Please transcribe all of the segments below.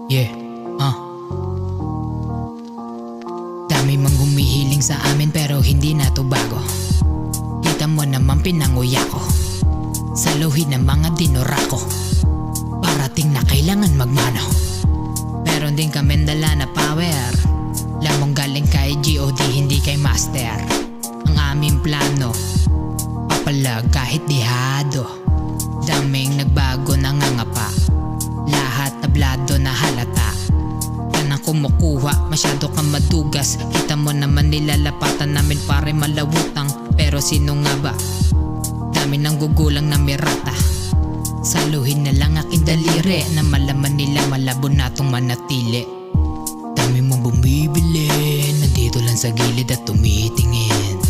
Yeah, dami mang humihiling sa amin pero hindi na to bago. Kita mo naman pinanguya ko, saluhin ng mga dinura ko. Parating na kailangan magmano, meron din kami dala na power. Lamang galing kay G.O.D, hindi kay Master. Ang aming plano, papalag kahit dihado. Daming nagbago nangangapa, lahat tablado na halata. Kanang kumukuha, masyado kang madugas. Kita mo naman nilalapatan namin pare malawutang. Pero sino nga ba? Dami nang gugulang na mirata. Saluhin na lang aking daliri, na malaman nila malabo na tong manatili. Dami mong bumibili, nandito lang sa gilid at tumitingin.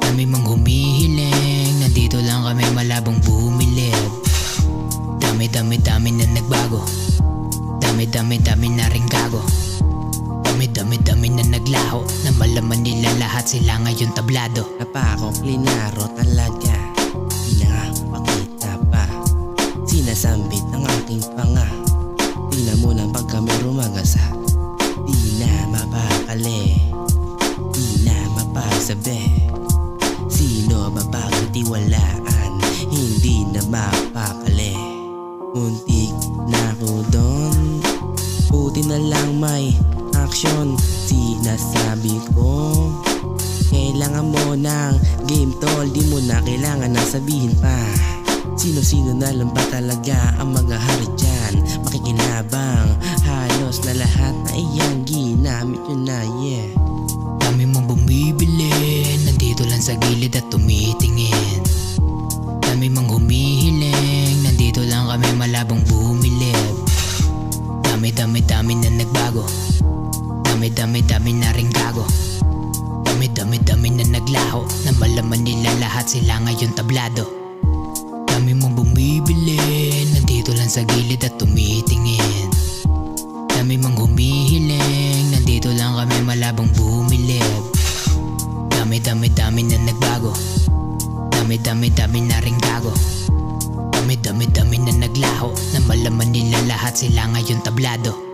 Dami mong humihiling, nandito lang kami malabong bumilid. Dami na nagbago, dami na rin gago. Dami na naglaho, na malaman nila lahat sila ngayon tablado. Napako klinaro talaga, di na pakita pa. Sinasambit ang aking panga, tingnan mo lang pag kami rumagasa. Di na mapakali, di na mapagsabi. Sino mapagtiwalaan, hindi na mapakali. Muntik na ako doon, buti na lang may action. Sinasabi ko, kailangan mo ng game tol, di mo na kailangan na sabihin pa. Sino-sino na lang ba talaga ang mga hari dyan? Makikinabang, halos na lahat na iyang ginamit yun na, yeah. Dami mong bumibili, nandito lang sa gilid at tumitingin. Dami mong humihiling, nandito lang kami malabong bumilib. Dami na nagbago, dami na rin gago. Dami na naglaho, na malaman nila lahat sila ngayon tablado. Dami mong bumibili, nandito lang sa gilid at tumitingin. Dami mong humihiling, nandito lang kami malabong bumilib. Dami na nagbago, dami na rin gago. Dami na naglaho, na malaman nila lahat sila ngayon tablado.